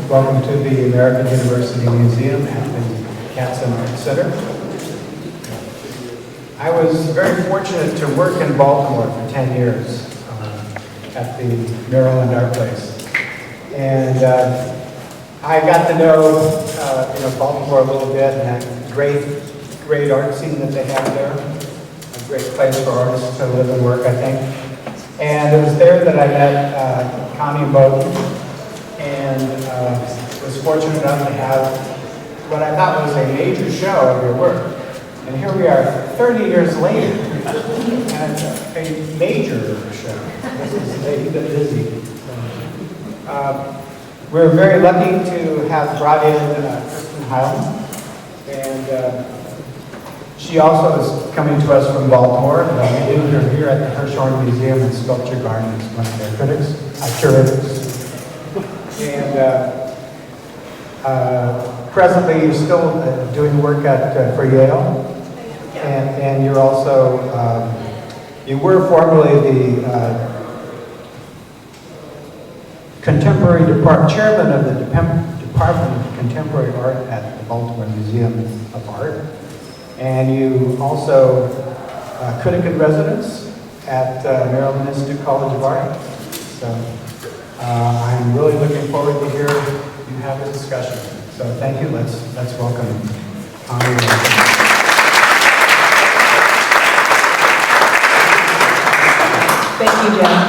welcome to the American University Museum at the Katzen Art Center. I was very fortunate to work in Baltimore for 10 years at the Maryland Art Place. And I got to know Baltimore a little bit, and that great art scene that they have there. A great place for artists to live and work, I think. And it was there that I met Connie Imboden, and was fortunate enough to have what I thought was a major show of your work. And here we are 30 years later, and it's a major show. They've been busy. We're very lucky to have brought in Kristen Hileman, and she also is coming to us from Baltimore. We knew her here at the Hirshhorn Museum and Sculpture Garden as one of their curators. And presently you're still doing work for Yale. And you're also, you were formerly the chairman of the Department of Contemporary Art at the Baltimore Museum of Art. And you also critic in residence at Maryland Institute College of Art. So I'm really looking forward to hear you have a discussion. So thank you. Let's welcome Connie. Thank you, Jeff.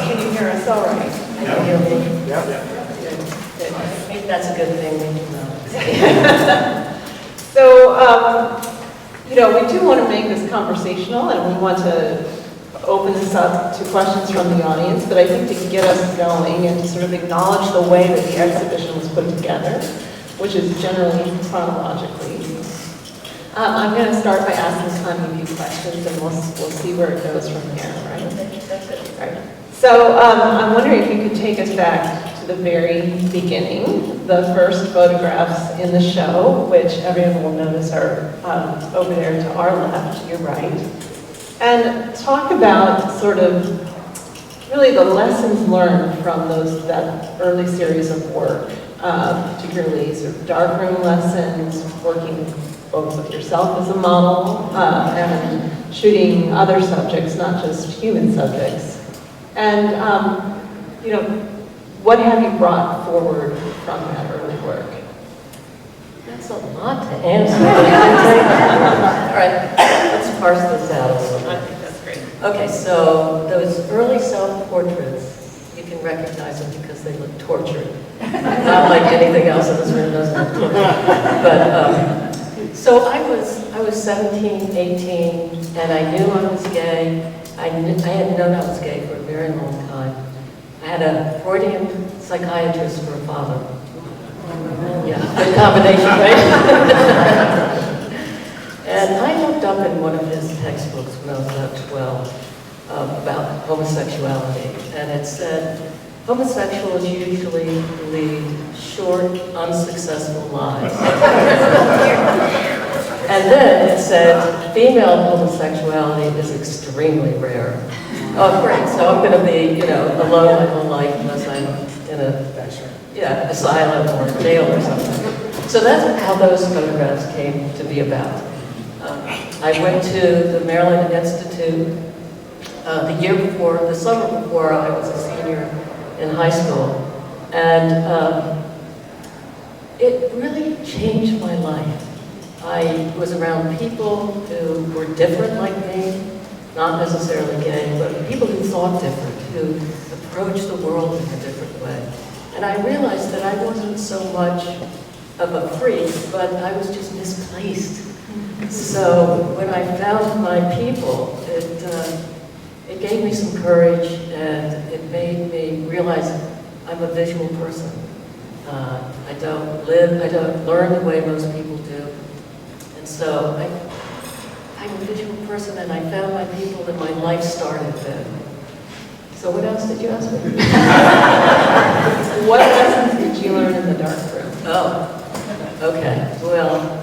Can you hear us all right? Can you hear me? Yep. Good. I think that's a good thing we do know. So, we do want to make this conversational, and we want to open this up to questions from the audience, but I think to get us going and to sort of acknowledge the way that the exhibition was put together, which is generally chronologically, I'm going to start by asking Connie a few questions, and we'll see where it goes from here, right? Right. So I'm wondering if you could take us back to the very beginning, the first photographs in the show, which everyone will notice are over there to our left, your right, and talk about sort of really the lessons learned from that early series of work, particularly sort of darkroom lessons, working both with yourself as a model and shooting other subjects, not just human subjects. And, what have you brought forward from that early work? That's a lot to answer. All right, let's parse this out a little bit. I think that's great. Okay, so those early self-portraits, you can recognize them because they look tortured. Not like anything else in this room doesn't look tortured. But, so I was 17, 18, and I knew I was gay. I had known I was gay for a very long time. I had a Freudian psychiatrist for a father. Yeah, good combination, right? And I looked up in one of his textbooks when I was about 12 about homosexuality, and it said, homosexuals usually lead short, unsuccessful lives. And then it said, female homosexuality is extremely rare. Oh, great, so I'm going to be, alone my whole life unless I'm in asylum or jail or something. So that's how those photographs came to be about. I went to the Maryland Institute the summer before I was a senior in high school. And it really changed my life. I was around people who were different like me, not necessarily gay, but people who thought different, who approached the world in a different way. And I realized that I wasn't so much of a freak, but I was just misplaced. So when I found my people, it gave me some courage, and it made me realize I'm a visual person. I don't learn the way most people do. And so I'm a visual person, and I found my people, and my life started then. So what else did you ask me? What lessons did you learn in the dark room? Oh, okay. Well,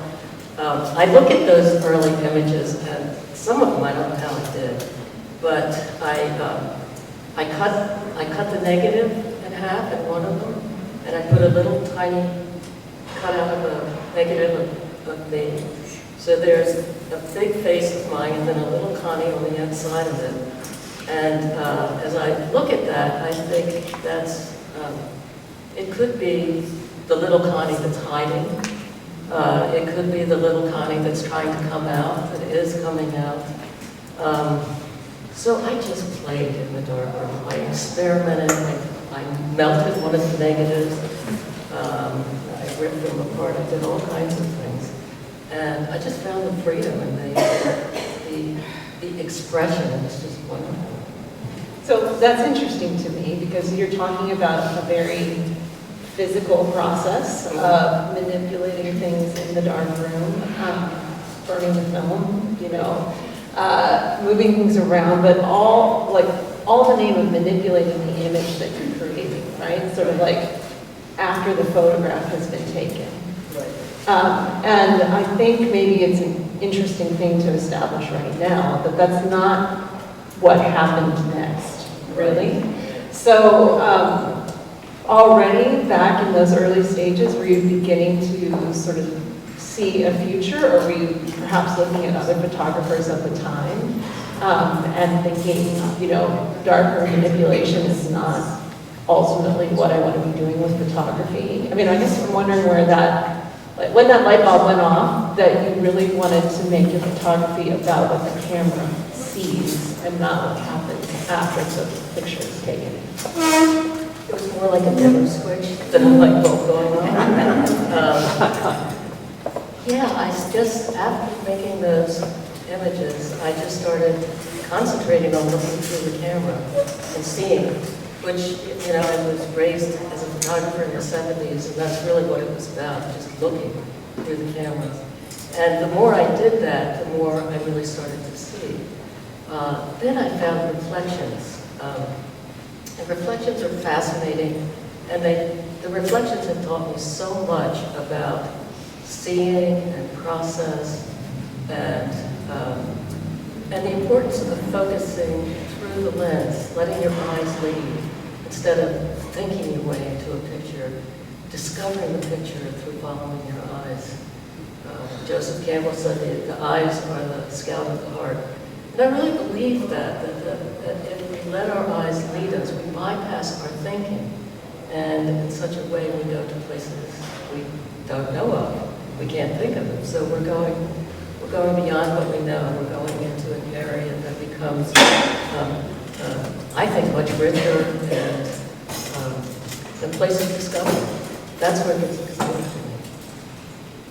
I look at those early images, and some of them I don't know how I did, but I cut the negative in half in one of them, and I put a little tiny cutout of a negative of me. So there's a big face of mine and then a little Connie on the outside of it. And as I look at that, I think that's, it could be the little Connie that's hiding. It could be the little Connie that's trying to come out, that is coming out. So I just played in the darkroom. I experimented. I melted one of the negatives. I ripped them apart. I did all kinds of things. And I just found the freedom and the expression. It was just wonderful. So that's interesting to me because you're talking about a very physical process of manipulating things in the dark room, burning the film, moving things around, but all in the name of manipulating the image that you're creating, right? Sort of like after the photograph has been taken. And I think maybe it's an interesting thing to establish right now that that's not what happened next, really. So already back in those early stages, were you beginning to sort of see a future, or were you perhaps looking at other photographers of the time and thinking, darkroom manipulation is not ultimately what I want to be doing with photography? I mean, I guess I'm wondering where when that light bulb went off, that you really wanted to make your photography about what the camera sees and not what happens after the picture is taken. It was more like a dimmer switch than a light bulb going on. After making those images, I just started concentrating on looking through the camera and seeing, which, I was raised as a photographer in the 70s, and that's really what it was about, just looking through the cameras. And the more I did that, the more I really started to see. Then I found reflections. And reflections are fascinating, and the reflections have taught me so much about seeing and process and the importance of focusing through the lens, letting your eyes lead, instead of thinking your way into a picture, discovering the picture through following your eyes. Joseph Campbell said the eyes are the scout of the heart. And I really believe that if we let our eyes lead us, we bypass our thinking. And in such a way, we go to places we don't know of. We can't think of them. So we're going beyond what we know. We're going into an area that becomes, I think, much richer and a place of discovery. That's where it gets exciting to me.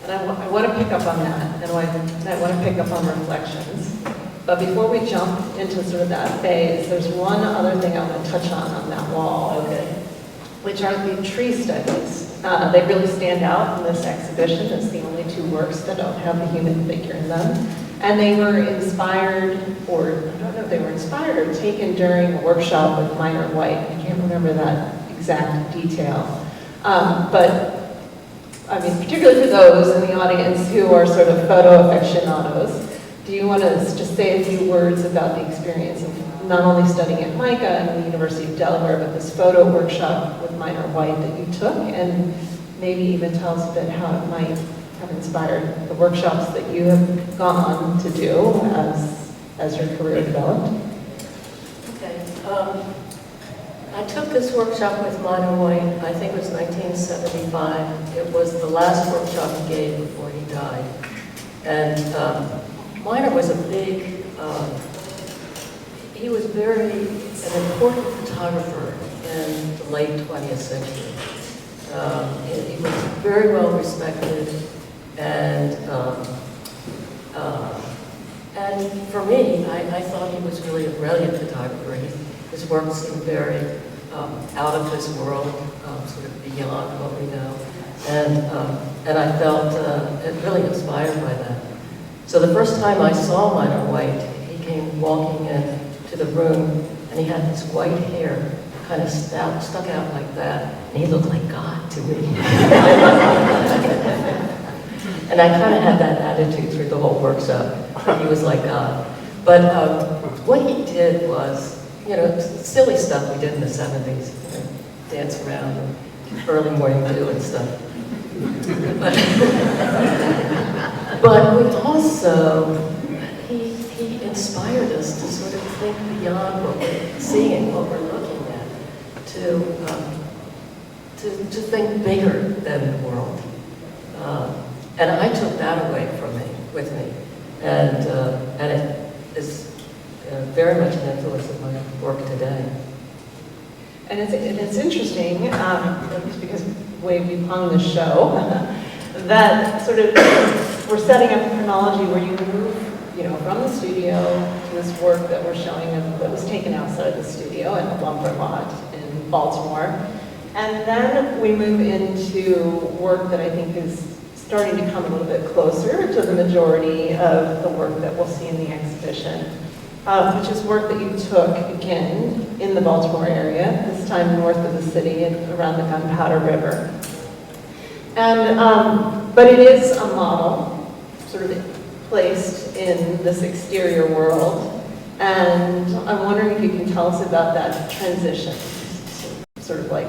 And I want to pick up on that, and I want to pick up on reflections. But before we jump into sort of that phase, there's one other thing I want to touch on that wall, which are the tree studies. They really stand out in this exhibition. It's the only two works that don't have the human figure in them. And they were inspired, or I don't know if they were inspired or taken during a workshop with Minor White. I can't remember that exact detail. But I mean, particularly for those in the audience who are sort of photo aficionados, do you want to just say a few words about the experience of not only studying at MICA and the University of Delaware, but this photo workshop with Minor White that you took, and maybe even tell us a bit how it might have inspired the workshops that you have gone on to do as your career developed? Okay. I took this workshop with Minor White, I think it was 1975. It was the last workshop he gave before he died. And Minor was a big, he was an important photographer in the late 20th century. He was very well respected, and for me, I thought he was really a brilliant photographer. His work seemed very out of this world, sort of beyond what we know, and I felt really inspired by that. So the first time I saw Minor White, he came walking into the room, and he had this white hair kind of stuck out like that, and he looked like God to me. And I kind of had that attitude through the whole workshop. He was like God. But what he did was, silly stuff we did in the 70s, dance around. early morning dew and stuff. But we also, he inspired us to sort of think beyond what we're seeing, what we're looking at, to think bigger than the world. And I took that away with me. And it is very much an influence of my work today. And it's interesting, because we've hung the show, that sort of we're setting up a chronology where you move, from the studio to this work that we're showing that was taken outside of the studio in a lumber lot in Baltimore. And then we move into work that I think is starting to come a little bit closer to the majority of the work that we'll see in the exhibition, which is work that you took, again, in the Baltimore area, this time north of the city and around the Gunpowder River. And, but it is a model, sort of placed in this exterior world. And I'm wondering if you can tell us about that transition, sort of like,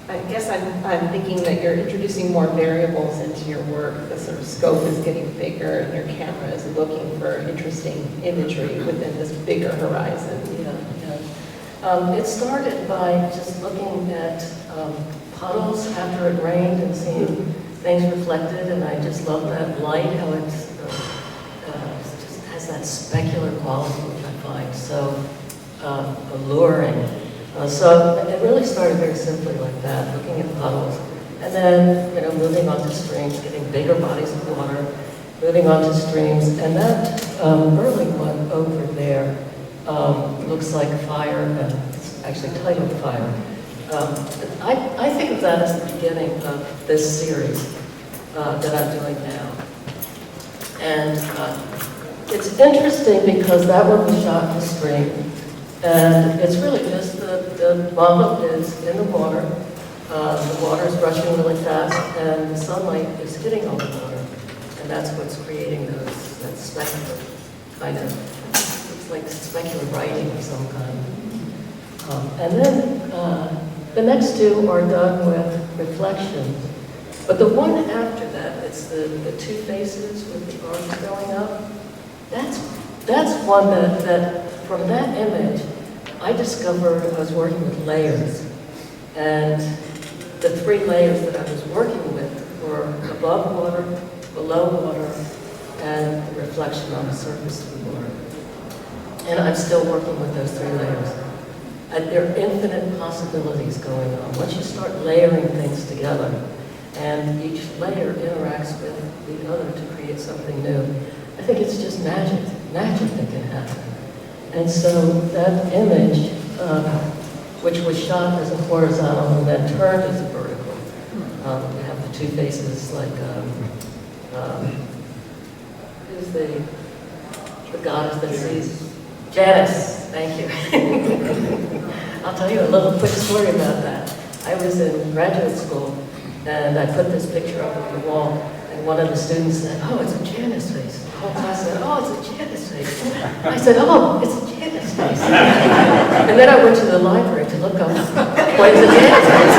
I guess I'm thinking that you're introducing more variables into your work. The sort of scope is getting bigger, and your camera is looking for interesting imagery within this bigger horizon. It started by just looking at puddles after it rained and seeing things reflected, and I just love that light, how it just has that specular quality, which I find so alluring. So it really started very simply like that, looking at puddles, and then moving on to streams, getting bigger bodies of water, moving on to streams, and that early one over there looks like fire, and it's actually titled Fire. I think of that as the beginning of this series that I'm doing now. And it's interesting because that one was shot in the stream. And it's really just the mama is in the water is rushing really fast, and the sunlight is hitting on the water. And that's what's creating that specular kind of, it's like specular writing of some kind. And then the next two are done with reflection. But the one after that, it's the two faces with the arms going up. That's one that from that image, I discovered I was working with layers. And the three layers that I was working with were above water, below water, and the reflection on the surface of the water. And I'm still working with those three layers. And there are infinite possibilities going on. Once you start layering things together, and each layer interacts with the other to create something new, I think it's just magic that can happen. And so that image, which was shot as a horizontal and then turned as a vertical, we have the two faces like, who's the goddess that sees? Janice, thank you. I'll tell you a little quick story about that. I was in graduate school, and I put this picture up on the wall, and one of the students said, "Oh, it's a Janice face." The whole class said, "Oh, it's a Janice face." I said, "Oh, it's a Janice face." And then I went to the library to look up, when's a Janice face?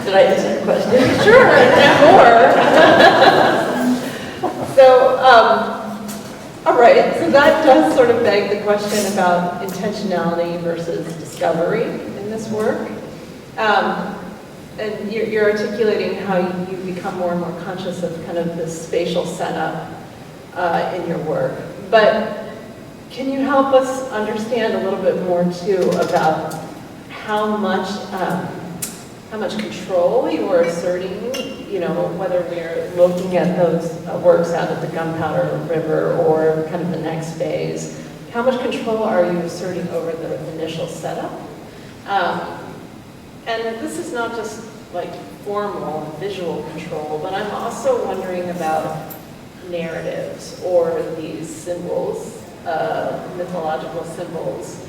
Did I answer your question? Sure, and more. So, all right, so that does sort of beg the question about intentionality versus discovery in this work. And you're articulating how you become more and more conscious of kind of the spatial setup in your work. But can you help us understand a little bit more too about how much control you are asserting, whether we're looking at those works out at the Gunpowder River or kind of the next phase, how much control are you asserting over the initial setup? And this is not just like formal visual control, but I'm also wondering about narratives or these symbols, mythological symbols.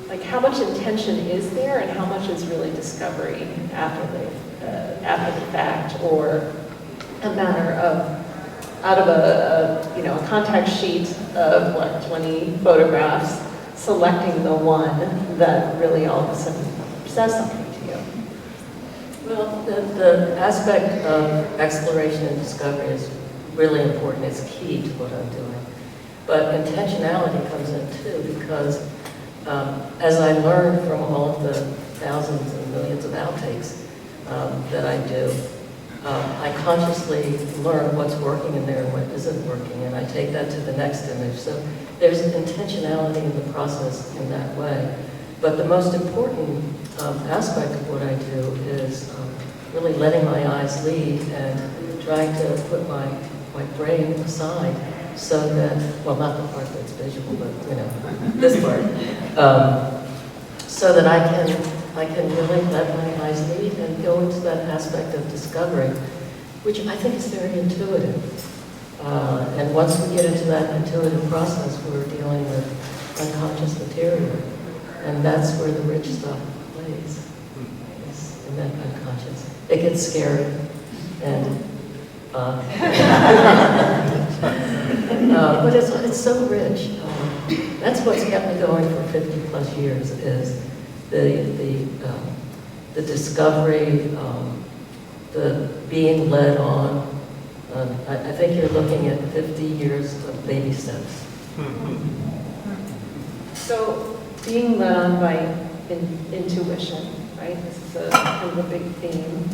Like how much intention is there and how much is really discovery after the fact, or a matter of, out of a contact sheet of 20 photographs, selecting the one that really all of a sudden says something to you? Well, the aspect of exploration and discovery is really important. It's key to what I'm doing. But intentionality comes in too, because as I learn from all of the thousands and millions of outtakes that I do, I consciously learn what's working in there and what isn't working, and I take that to the next image. So there's intentionality in the process in that way. But the most important aspect of what I do is really letting my eyes lead and trying to put my brain aside so that, well, not the part that's visual, but, you know, this part, so that I can really let my eyes lead and go into that aspect of discovery, which I think is very intuitive. And once we get into that intuitive process, we're dealing with unconscious material. And that's where the rich stuff plays, is in that unconscious. It gets scary, and but it's so rich. That's what's kept me going for 50 plus years, is the discovery, the being led on. I think you're looking at 50 years of baby steps. So being led on by intuition, right? This is a kind of a big theme.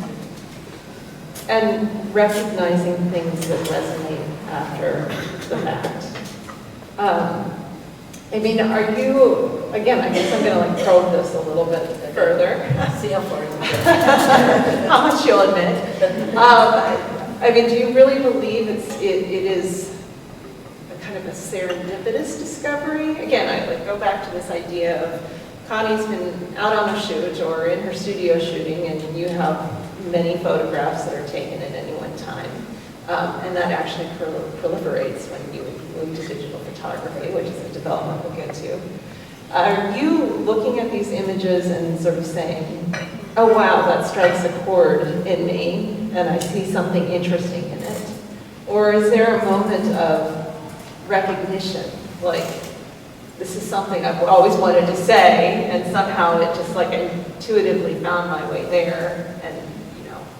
And recognizing things that resonate after the fact. I mean, are you, again, I guess I'm going to probe this a little bit further. See how far you get. How much you'll admit. I mean, do you really believe it is a kind of a serendipitous discovery? Again, I go back to this idea of Connie's been out on a shoot or in her studio shooting, and you have many photographs that are taken at any one time. And that actually proliferates when you move to digital photography, which is a development we'll get to. Are you looking at these images and sort of saying, oh wow, that strikes a chord in me, and I see something interesting in it? Or is there a moment of recognition, like, this is something I've always wanted to say, and somehow it just like intuitively found my way there, and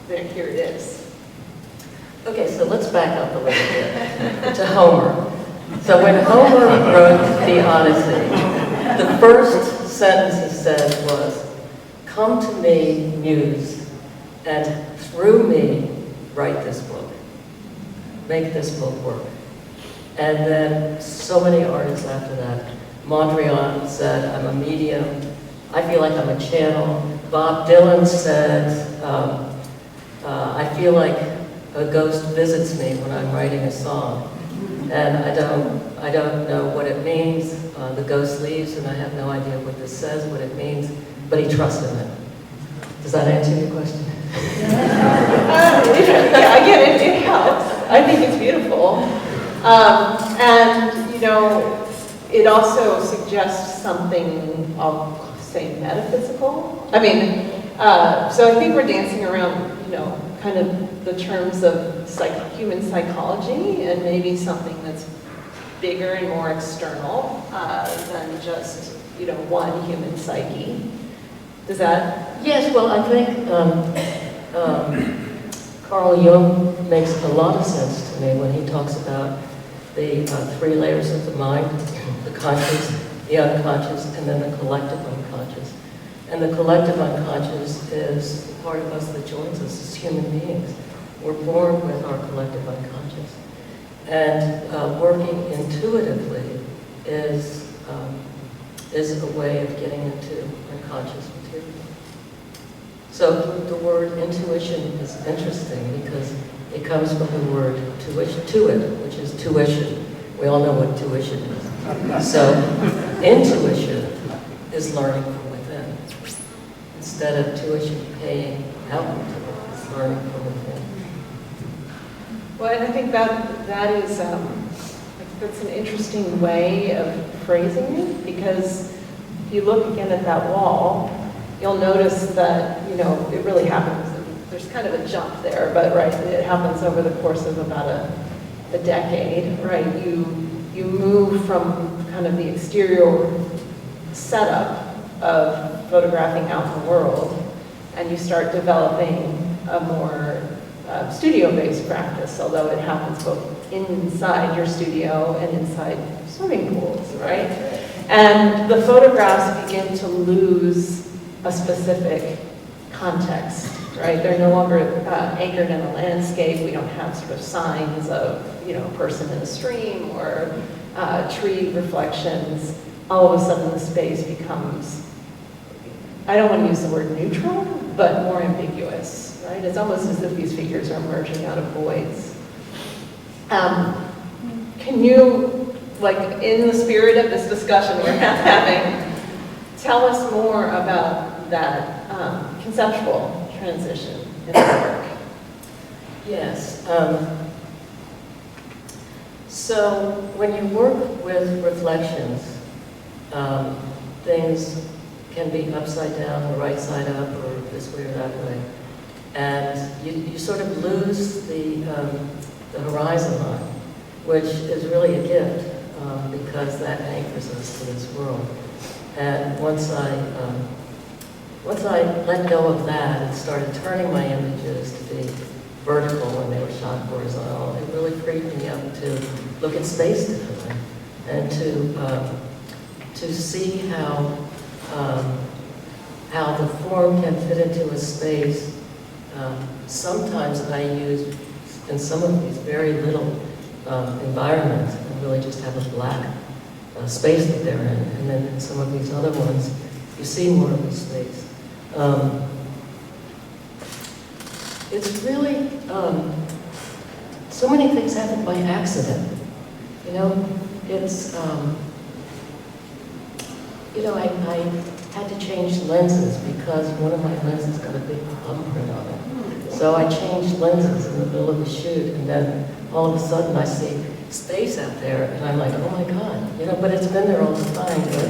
there, here it is. Okay, so let's back up a little bit to Homer. So when Homer wrote the Odyssey, the first sentence he said was, "Come to me, muse, and through me write this book. Make this book work." And then so many artists after that. Mondrian said, "I'm a medium. I feel like I'm a channel." Bob Dylan said, I feel like a ghost visits me when I'm writing a song, and I don't know what it means. The ghost leaves, and I have no idea what this says, what it means, but he trusts in it. Does that answer your question? Yeah, again, it helps. I think it's beautiful. And, it also suggests something, I'll say, metaphysical. I mean, so I think we're dancing around, kind of the terms of human psychology, and maybe something that's bigger and more external than just, one human psyche. Does that? Yes, well, I think Carl Jung makes a lot of sense to me when he talks about the 3 layers of the mind: the conscious, the unconscious, and then the collective unconscious. And the collective unconscious is the part of us that joins us as human beings. We're born with our collective unconscious. And working intuitively is a way of getting into unconscious material. So the word intuition is interesting because it comes from the word tuit, which is tuition. We all know what tuition is. So intuition is learning from within. Instead of tuition paying outward, it's learning from within. Well, and I think that is, that's an interesting way of phrasing it, because if you look again at that wall, you'll notice that, it really happens. There's kind of a jump there, but right, it happens over the course of about a decade, right? You move from kind of the exterior setup of photographing out in the world, and you start developing a more studio-based practice, although it happens both inside your studio and inside swimming pools, right? And the photographs begin to lose a specific context, right? They're no longer anchored in a landscape. We don't have sort of signs of, you know, a person in a stream or tree reflections. All of a sudden the space becomes, I don't want to use the word neutral, but more ambiguous, right? It's almost as if these figures are emerging out of voids. Can you, like, in the spirit of this discussion we're having, tell us more about that conceptual transition in the work? Yes. So when you work with reflections, things can be upside down or right side up or this way or that way. And you sort of lose the horizon line, which is really a gift because that anchors us to this world. And once I let go of that and started turning my images to be vertical when they were shot horizontal, it really freed me up to look at space differently and to see how the form can fit into a space. Sometimes I use, in some of these very little environments, and really just have a black space that they're in. And then in some of these other ones, you see more of the space. It's really, so many things happen by accident. You know, it's, you know, I had to change lenses because one of my lenses got a big thumbprint on it. So I changed lenses in the middle of the shoot, and then all of a sudden I see space out there, and I'm like, oh my God, you know, but it's been there all the time, but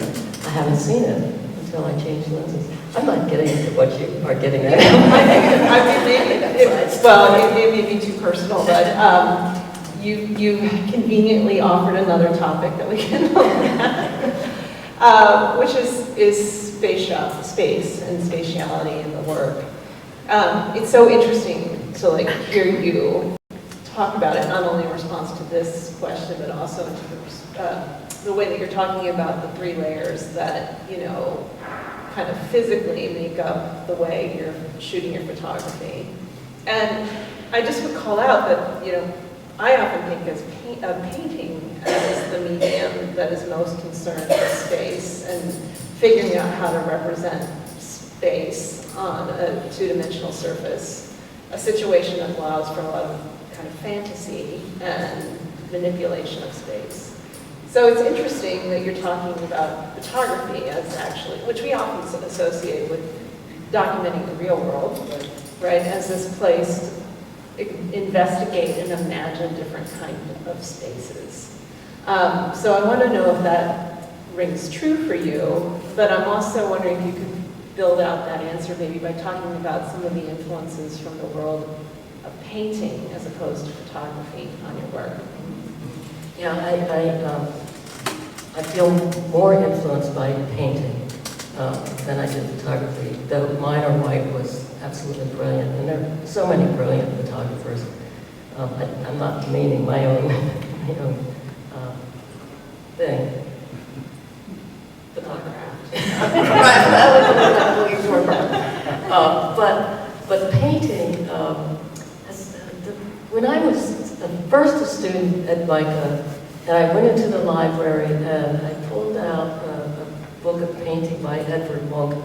I haven't seen it until I changed lenses. I'm not getting into what you are getting at. I mean, it may be too personal, but you conveniently offered another topic that we can look at, which is space and spatiality in the work. It's so interesting to like hear you talk about it, not only in response to this question, but also in the way that you're talking about the three layers that, you know, kind of physically make up the way you're shooting your photography. And I just would call out that, you know, I often think of painting as the medium that is most concerned with space and figuring out how to represent space on a two-dimensional surface, a situation that allows for a lot of kind of fantasy and manipulation of space. So it's interesting that you're talking about photography as actually, which we often associate with documenting the real world, right, as this place to investigate and imagine different kinds of spaces. So I want to know if that rings true for you, but I'm also wondering if you could build out that answer maybe by talking about some of the influences from the world of painting as opposed to photography on your work. Yeah, I feel more influenced by painting than I did photography, though Minor White was absolutely brilliant, and there are so many brilliant photographers. I'm not demeaning my own thing. Photograph. But painting, when I was first a student at MICA, and I went into the library and I pulled out a book of painting by Edward Munch,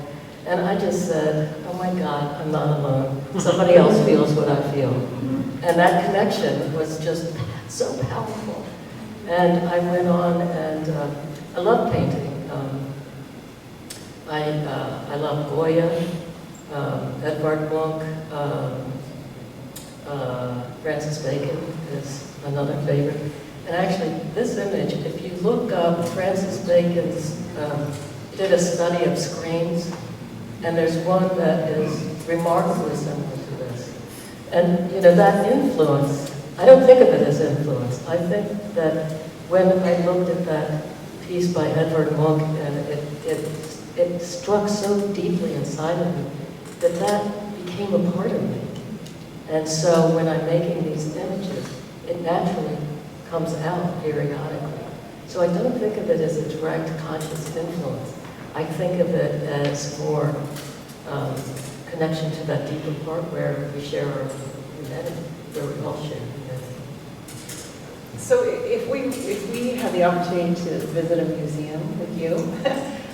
and I just said, oh my God, I'm not alone. Somebody else feels what I feel. And that connection was just so powerful. And I went on and I love painting. I love Goya, Edvard Munch, Francis Bacon is another favorite. And actually, this image, if you look up Francis Bacon's, did a study of screens, and there's one that is remarkably similar to this. And, you know, that influence, I don't think of it as influence. I think that when I looked at that piece by Edvard Munch, and it struck so deeply inside of me that became a part of me. And so when I'm making these images, it naturally comes out periodically. So I don't think of it as a direct conscious influence. I think of it as more connection to that deeper part where we share our humanity, where we all share humanity. So if we had the opportunity to visit a museum with you,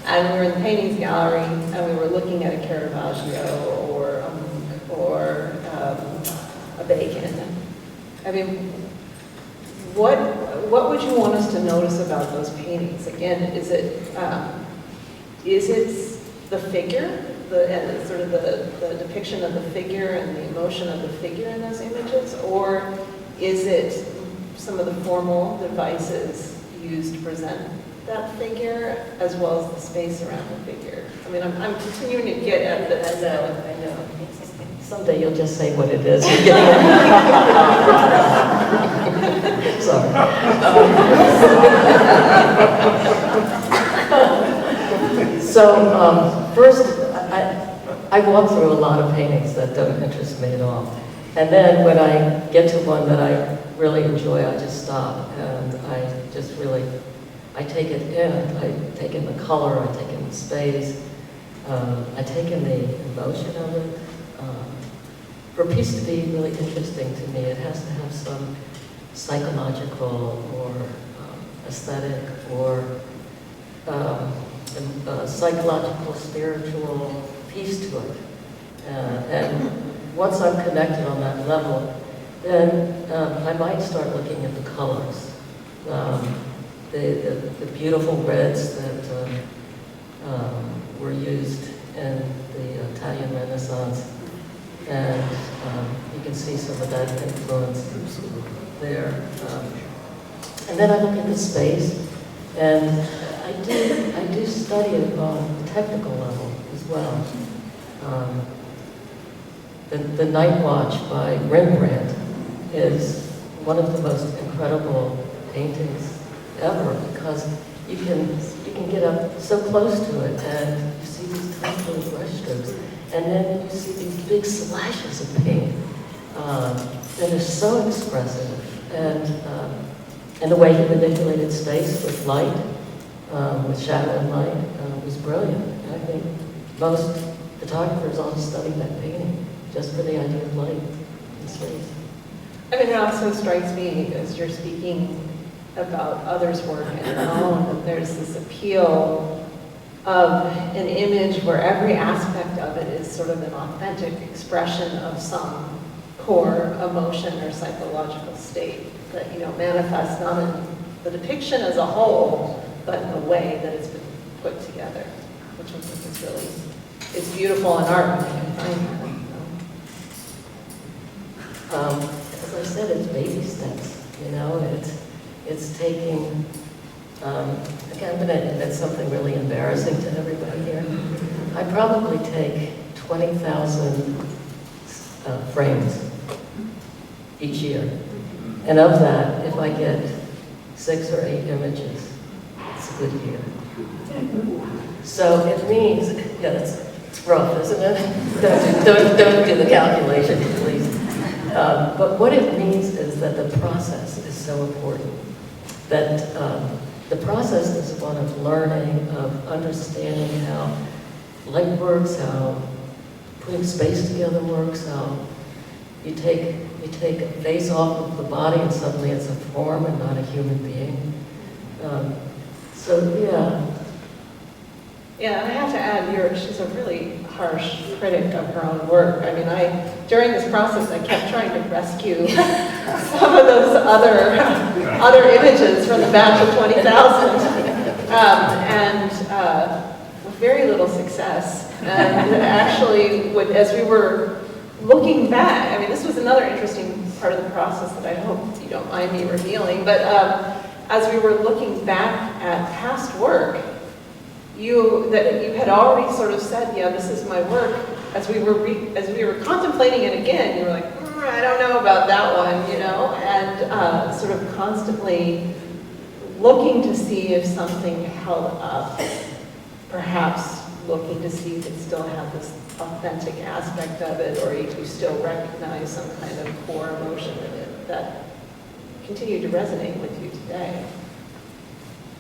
and we were in the paintings gallery, and we were looking at a Caravaggio or a Bacon, I mean, what would you want us to notice about those paintings? Again, is it the figure, and sort of the depiction of the figure and the emotion of the figure in those images, or is it some of the formal devices used to present that figure, as well as the space around the figure? I mean, I'm continuing to get at this. I know. Someday you'll just say what it is. Sorry. First, I walk through a lot of paintings that don't interest me at all. And then when I get to one that I really enjoy, I just stop and I take it in. I take in the color, I take in the space, I take in the emotion of it. For a piece to be really interesting to me, it has to have some psychological or aesthetic or psychological, spiritual piece to it. And once I'm connected on that level, then I might start looking at the colors. The beautiful reds that were used in the Italian Renaissance. And you can see some of that influence there. And then I look at the space, and I do study it on a technical level as well. The Night Watch by Rembrandt is one of the most incredible paintings ever, because you can get up so close to it, and you see these tiny little brush strokes. And then you see these big slashes of paint that are so expressive. And the way he manipulated space with light, with shadow and light, was brilliant. And I think most photographers ought to study that painting just for the idea of light and space. I mean, it also strikes me as you're speaking about others' work and your own, that there's this appeal of an image where every aspect of it is sort of an authentic expression of some core emotion or psychological state that, manifests not in the depiction as a whole, but in the way that it's been put together, which I think is beautiful in art when you can find that. As I said, it's baby steps, it's taking, again, I'm going to admit something really embarrassing to everybody here. I probably take 20,000 frames each year. And of that, if I get 6 or 8 images, it's a good year. So it means, it's rough, isn't it? don't do the calculation, please. But what it means is that the process is so important. That the process is one of learning, of understanding how light works, how putting space together works, how you take a face off of the body and suddenly it's a form and not a human being. Yeah, and I have to add, she's a really harsh critic of her own work. I mean, during this process, I kept trying to rescue some of those other images from the batch of 20,000, with very little success. And actually, as we were looking back, I mean, this was another interesting part of the process that I hope you don't mind me revealing, but as we were looking back at past work, you had already sort of said, yeah, this is my work. As we were contemplating it again, you were like, I don't know about that one, and sort of constantly looking to see if something held up, perhaps looking to see if it still had this authentic aspect of it, or if you still recognize some kind of core emotion in it that continued to resonate with you today?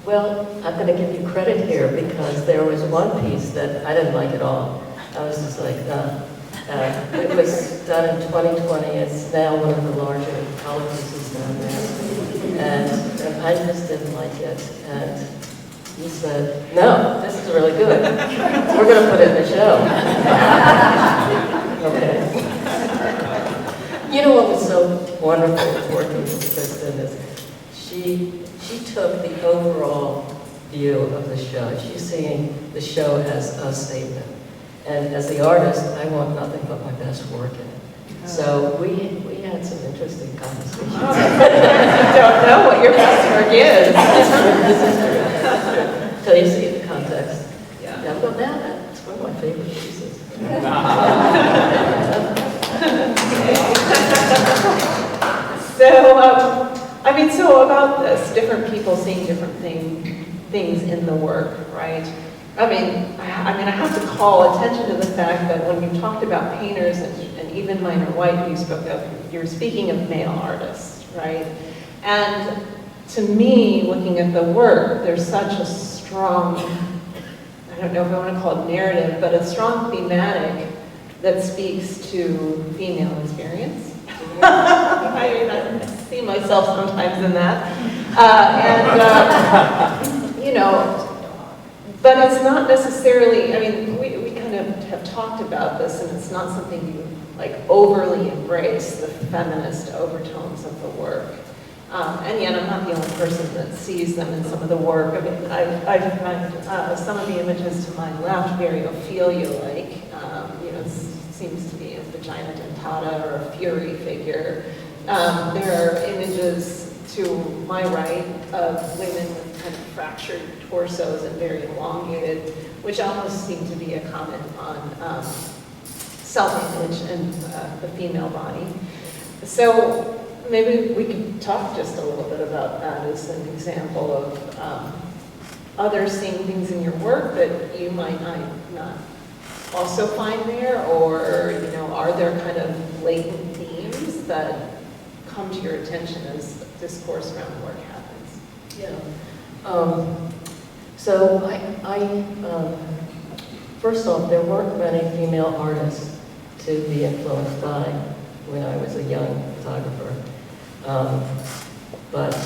Well, I'm going to give you credit here because there was one piece that I didn't like at all. I was just like, it was done in 2020. It's now one of the larger color pieces down there. And I just didn't like it. And he said, no, this is really good. We're going to put it in the show. Okay. You know what was so wonderful working with Kristen is she took the overall view of the show. She's seeing the show as a statement. And as the artist, I want nothing but my best work in it. So we had some interesting conversations. I don't know what your best work is. This is true. So you see the context. Yeah. Yeah, well, now that's one of my favorite pieces. So, I mean, so about this, different people seeing different things in the work, right? I mean, I have to call attention to the fact that when you talked about painters and even Minor White, who you spoke of, you're speaking of male artists, right? And to me, looking at the work, there's such a strong, I don't know if I want to call it narrative, but a strong thematic that speaks to female experience. I see myself sometimes in that. You know, but it's not necessarily, I mean, we kind of have talked about this, and it's not something you like overly embrace, the feminist overtones of the work. And yet I'm not the only person that sees them in some of the work. I mean, I find some of the images to my left very Ophelia-like. You know, it seems to be a vagina dentata or a fury figure. There are images to my right of women with kind of fractured torsos and very elongated, which almost seem to be a comment on self-image and the female body. So maybe we could talk just a little bit about that as an example of others seeing things in your work that you might not also find there, or, you know, are there kind of latent themes that come to your attention as discourse around work happens? Yeah. So first off, there weren't many female artists to be influenced by when I was a young photographer. But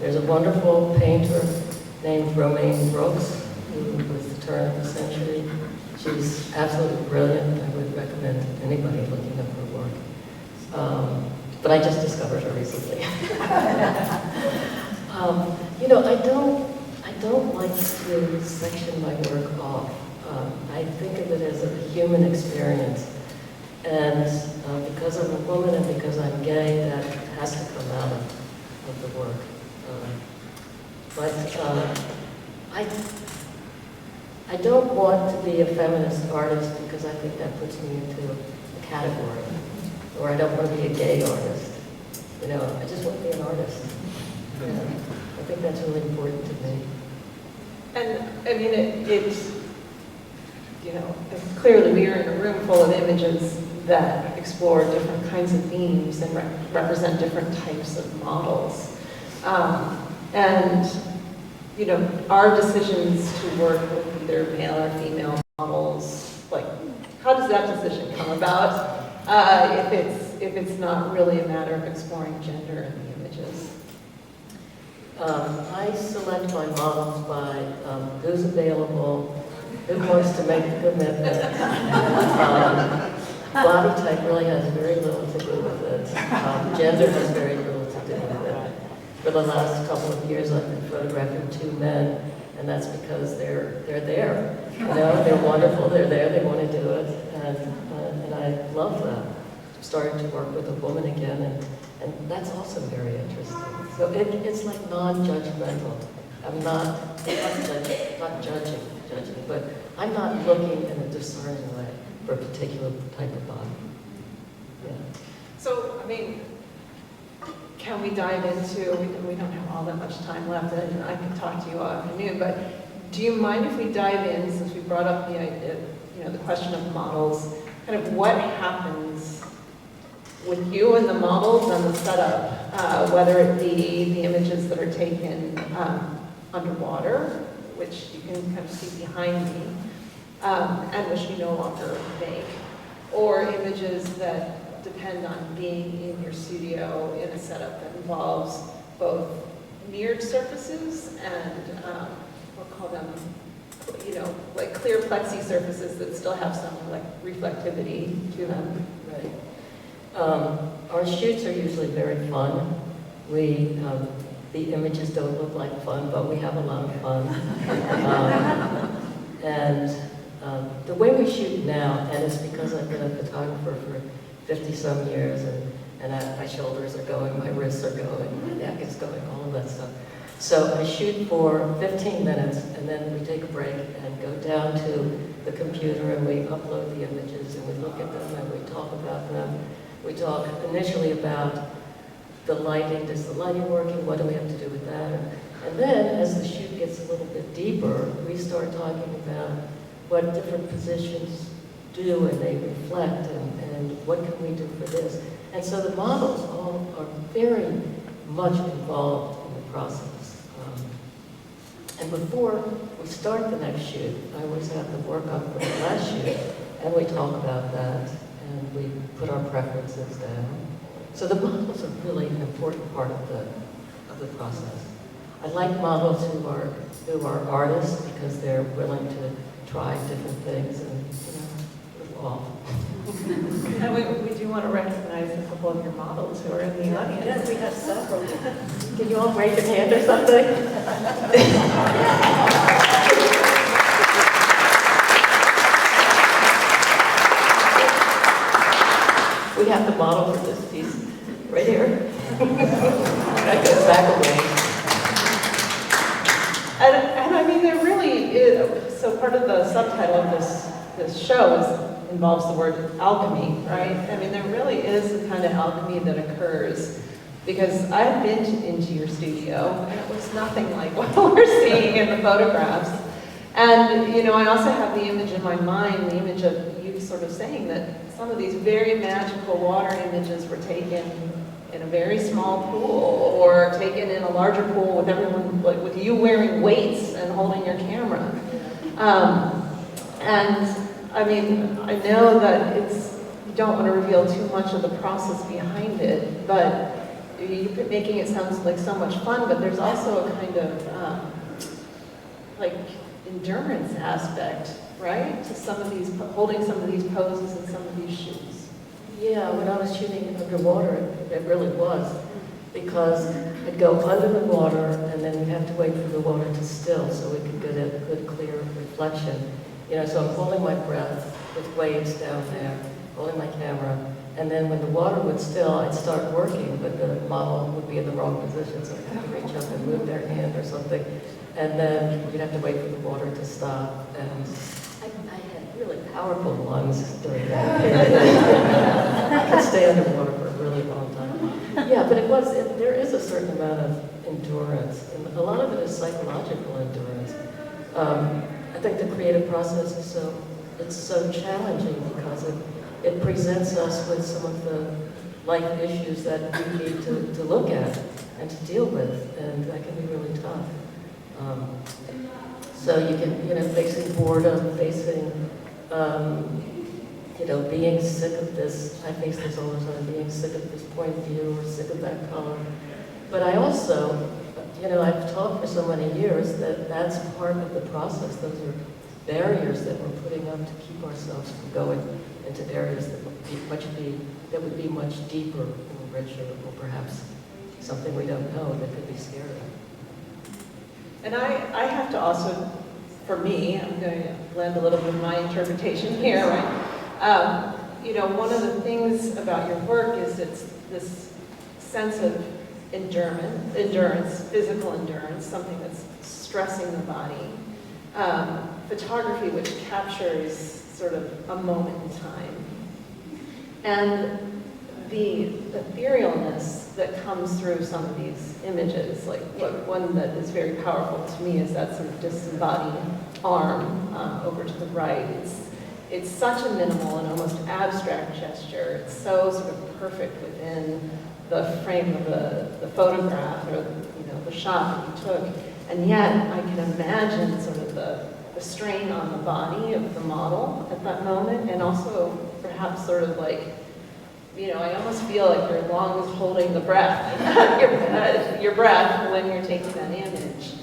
there's a wonderful painter named Romaine Brooks, who was the turn of the century. She's absolutely brilliant. I would recommend anybody looking up her work. But I just discovered her recently. You know, I don't like to section my work off. I think of it as a human experience. And because I'm a woman and because I'm gay, that has to come out of the work. I don't want to be a feminist artist because I think that puts me into a category. Or I don't want to be a gay artist. You know, I just want to be an artist. Yeah. I think that's really important to me. And I mean, it's, you know, clearly we are in a room full of images that explore different kinds of themes and represent different types of models. And, you know, our decisions to work with either male or female models, like, how does that decision come about if it's not really a matter of exploring gender in the images? I select my models by who's available, who wants to make the commitment. Body type really has very little to do with it. Gender has very little to do with it. For the last couple of years, I've been photographing two men, and that's because they're there. You know, they're wonderful. They're there. They want to do it, and I love that. Starting to work with a woman again, and that's also very interesting. So it's like non-judgmental. I'm not judging, but I'm not looking in a discerning way for a particular type of body. Yeah. So, I mean, can we dive into, we don't have all that much time left, and I can talk to you all afternoon, but do you mind if we dive in, since we brought up the idea, the question of models, kind of what happens with you and the models and the setup, whether it be the images that are taken underwater, which you can kind of see behind me, and which we no longer make, or images that depend on being in your studio in a setup that involves both mirrored surfaces and we'll call them, like clear plexi surfaces that still have some like reflectivity to them. Right. Our shoots are usually very fun. The images don't look like fun, but we have a lot of fun. The way we shoot now, and it's because I've been a photographer for 50-some years, and my shoulders are going, my wrists are going, my neck is going, all of that stuff. So I shoot for 15 minutes, and then we take a break and go down to the computer, and we upload the images, and we look at them, and we talk about them. We talk initially about the lighting. Does the lighting working? What do we have to do with that? And then, as the shoot gets a little bit deeper, we start talking about what different positions do, and they reflect, and what can we do for this. And so the models all are very much involved in the process. And before we start the next shoot, I always have the work up for the last shoot, and we talk about that, and we put our preferences down. So the models are really an important part of the process. I like models who are artists because they're willing to try different things and live off. And we do want to recognize a couple of your models who are in the audience. Yes, we have several. Can you all raise your hand or something? We have the model for this piece right here. That goes back a ways. And I mean, there really is, so part of the subtitle of this show involves the word alchemy, right? I mean, there really is a kind of alchemy that occurs, because I've been into your studio, and it was nothing like what we're seeing in the photographs. And, I also have the image in my mind, the image of you sort of saying that some of these very magical water images were taken in a very small pool, or taken in a larger pool with everyone, like with you wearing weights and holding your camera. And I mean, I know that you don't want to reveal too much of the process behind it, but you're making it sound like so much fun, but there's also a kind of like endurance aspect, right? To some of these, holding some of these poses and some of these shoots. Yeah, when I was shooting underwater, it really was, because I'd go under the water, and then we'd have to wait for the water to still so we could get a good, clear reflection. So I'm holding my breath with waves down there, holding my camera, and then when the water would still, I'd start working, but the model would be in the wrong position, so I'd have to reach up and move their hand or something, and then you'd have to wait for the water to stop. And I had really powerful lungs during that period. I could stay underwater for a really long time. Yeah, but there is a certain amount of endurance, and a lot of it is psychological endurance. I think the creative process is so challenging because it presents us with some of the life issues that we need to look at and to deal with, and that can be really tough. So you can, facing boredom, facing, being sick of this. I face this all the time, being sick of this point of view or sick of that color. But I also, I've taught for so many years that that's part of the process. Those are barriers that we're putting up to keep ourselves from going into areas that would be much deeper or richer, or perhaps something we don't know that could be scary. And I have to also, for me, I'm going to blend a little bit of my interpretation here, right? One of the things about your work is it's this sense of endurance, physical endurance, something that's stressing the body. Photography, which captures sort of a moment in time. And the etherealness that comes through some of these images. Like one that is very powerful to me is that sort of disembodied arm over to the right. It's such a minimal and almost abstract gesture. It's so sort of perfect within the frame of the photograph or the shot that you took. And yet I can imagine sort of the strain on the body of the model at that moment, and also perhaps sort of like, I almost feel like your lungs holding the breath, your breath when you're taking that image.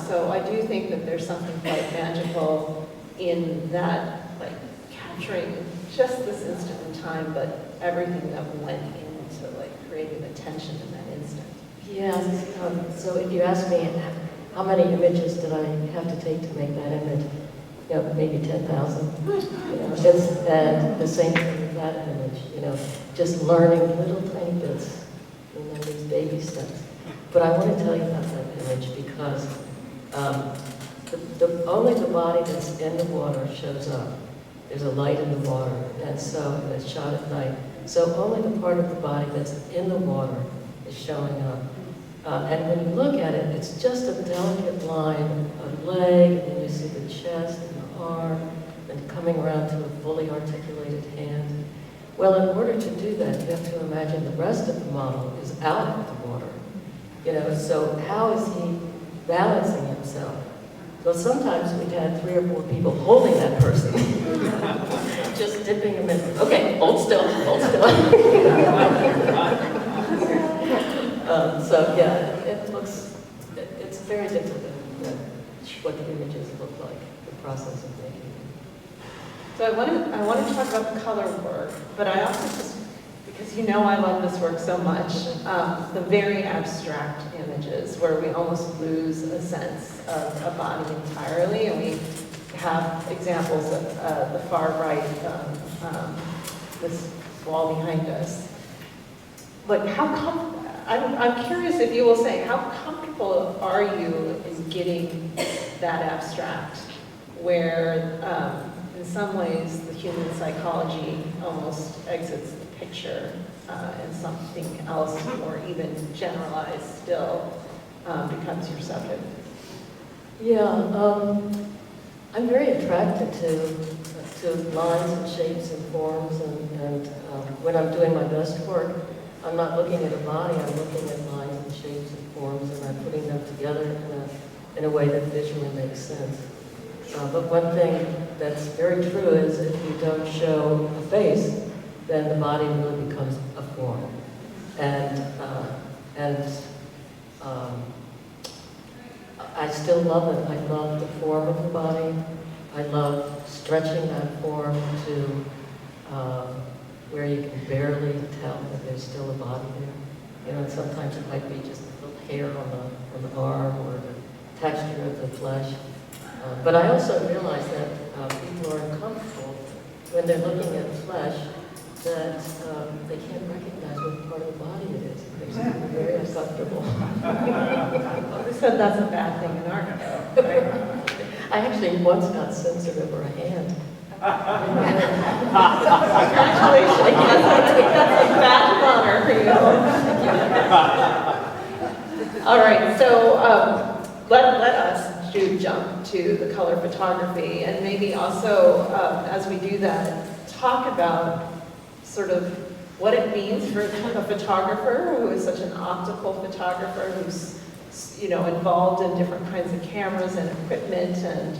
So I do think that there's something quite magical in that, like capturing just this instant in time, but everything that went into like creating the tension in that instant. Yes, so if you ask me how many images did I have to take to make that image, maybe 10,000. And the same thing with that image, just learning little tiny bits, these baby steps. But I want to tell you about that image because only the body that's in the water shows up. There's a light in the water, and so it's shot at night. So only the part of the body that's in the water is showing up. And when you look at it, it's just a delicate line of leg, and then you see the chest and the arm, and coming around to a fully articulated hand. Well, in order to do that, you have to imagine the rest of the model is out of the water. So how is he balancing himself? Well, sometimes we had 3 or 4 people holding that person, just dipping him in. Okay, hold still, hold still. So yeah, it's very different than what the images look like, the process of making them. So I want to talk about the color work, but I also just, because I love this work so much, the very abstract images where we almost lose a sense of a body entirely, and we have examples of the far right, this wall behind us. Like I'm curious if you will say, how comfortable are you in getting that abstract, where in some ways the human psychology almost exits the picture and something else more even generalized still becomes your subject? Yeah, I'm very attracted to lines and shapes and forms, and when I'm doing my best work, I'm not looking at a body, I'm looking at lines and shapes and forms, and I'm putting them together in a way that visually makes sense. But one thing that's very true is if you don't show a face, then the body really becomes a form. And I still love it. I love the form of the body. I love stretching that form to where you can barely tell that there's still a body there. And sometimes it might be just a little hair on the arm or the texture of the flesh. But I also realize that people are uncomfortable when they're looking at flesh that they can't recognize what part of the body it is. They're very uncomfortable. Who said that's a bad thing in art, though, right? I actually once got censored over a hand. Congratulations. That's a badge of honor for you. All right, so let us jump to the color photography, and maybe also, as we do that, talk about sort of what it means for a photographer who is such an optical photographer who's involved in different kinds of cameras and equipment and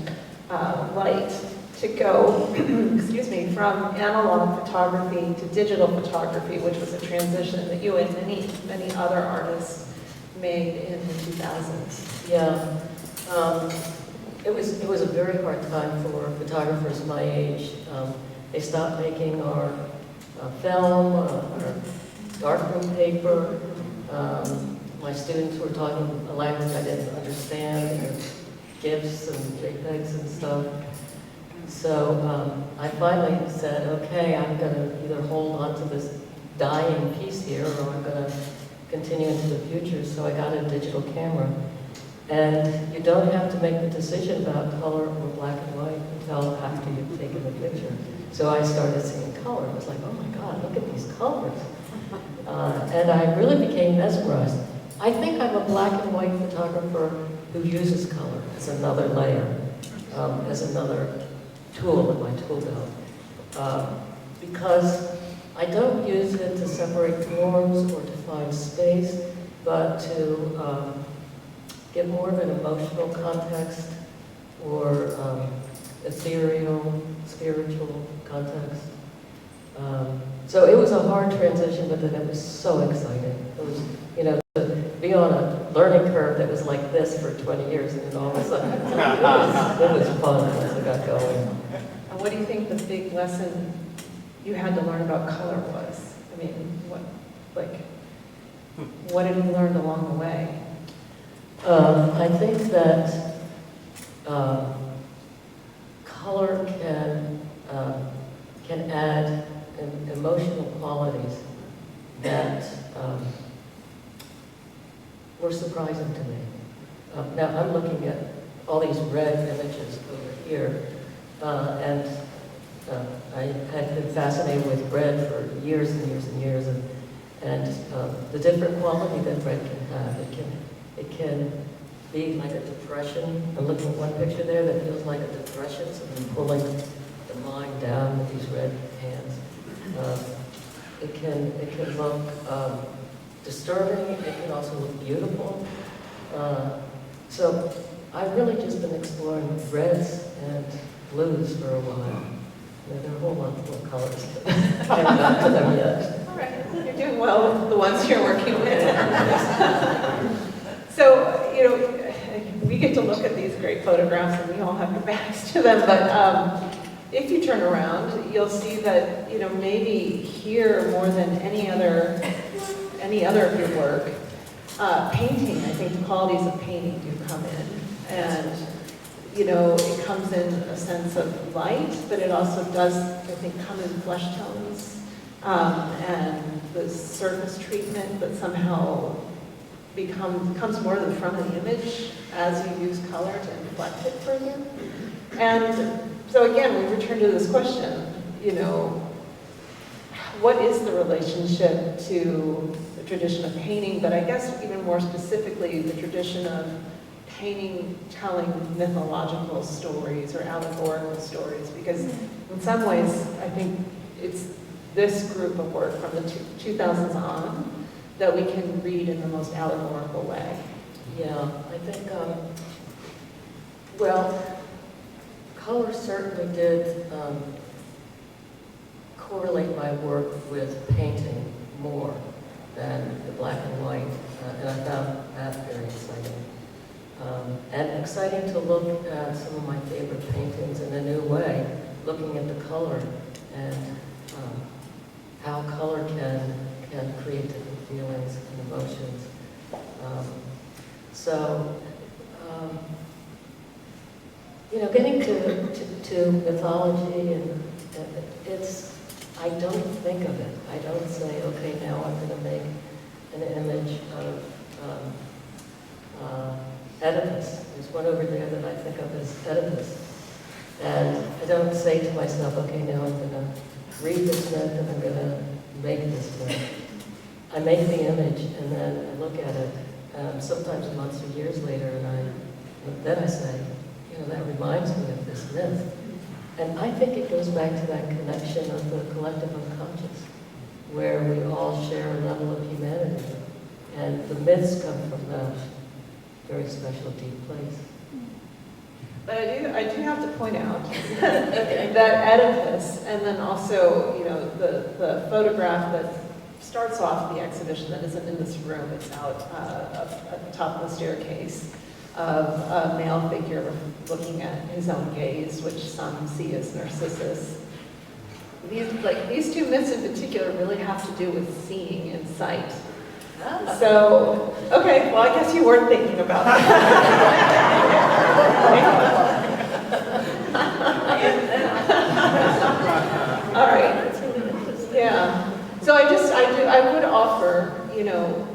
light, to go, excuse me, from analog photography to digital photography, which was a transition that you and many other artists made in the 2000s. Yeah, it was a very hard time for photographers my age. They stopped making our film, our darkroom paper. My students were talking a language I didn't understand, GIFs and JPEGs and stuff. So I finally said, okay, I'm going to either hold on to this dying piece here or I'm going to continue into the future. So I got a digital camera. And you don't have to make the decision about color or black and white until after you've taken the picture. So I started seeing color. It was like, oh my God, look at these colors. And I really became mesmerized. I think I'm a black and white photographer who uses color as another layer, as another tool in my tool belt. Because I don't use it to separate forms or to find space, but to get more of an emotional context or ethereal, spiritual context. So it was a hard transition, but then it was so exciting. It was, you know, to be on a learning curve that was like this for 20 years, and then all of a sudden it was fun once I got going. And what do you think the big lesson you had to learn about color was? I mean, what have you learned along the way? I think that color can add emotional qualities that were surprising to me. Now I'm looking at all these red images over here, and I had been fascinated with red for years and years and years, and the different quality that red can have. It can be like a depression. I'm looking at one picture there that feels like a depression, so I'm pulling the mind down with these red hands. It can look disturbing. It can also look beautiful. So I've really just been exploring reds and blues for a while. There are a whole lot more colors. I haven't got to them yet. All right, you're doing well with the ones you're working with. So, you know, we get to look at these great photographs and we all have our backs to them, but if you turn around, you'll see that, you know, maybe here more than any other of your work, painting, I think the qualities of painting do come in. And, you know, it comes in a sense of light, but it also does, I think, come in flesh tones, and the surface treatment that somehow comes more to the front of the image as you use color to inflect it further. And so again, we return to this question, you know, what is the relationship to the tradition of painting, but I guess even more specifically, the tradition of painting telling mythological stories or allegorical stories, because in some ways, I think it's this group of work from the 2000s on that we can read in the most allegorical way. Yeah, I think, well, color certainly did correlate my work with painting more than the black and white, and I found that very exciting. And exciting to look at some of my favorite paintings in a new way, looking at the color and how color can create different feelings and emotions. You know, getting to mythology, and I don't think of it. I don't say, okay, now I'm going to make an image of Oedipus. There's one over there that I think of as Oedipus. And I don't say to myself, okay, now I'm going to read this myth and I'm going to make this myth. I make the image and then I look at it, sometimes months or years later, and then I say, you know, that reminds me of this myth. And I think it goes back to that connection of the collective unconscious, where we all share a level of humanity. And the myths come from that very special, deep place. But I do have to point out that Oedipus, and then also, you know, the photograph that starts off the exhibition that isn't in this room, it's out at the top of the staircase, of a male figure looking at his own gaze, which some see as Narcissus. These two myths in particular really have to do with seeing and sight. So, okay, well, I guess you weren't thinking about that. All right. Yeah. So I would offer, you know,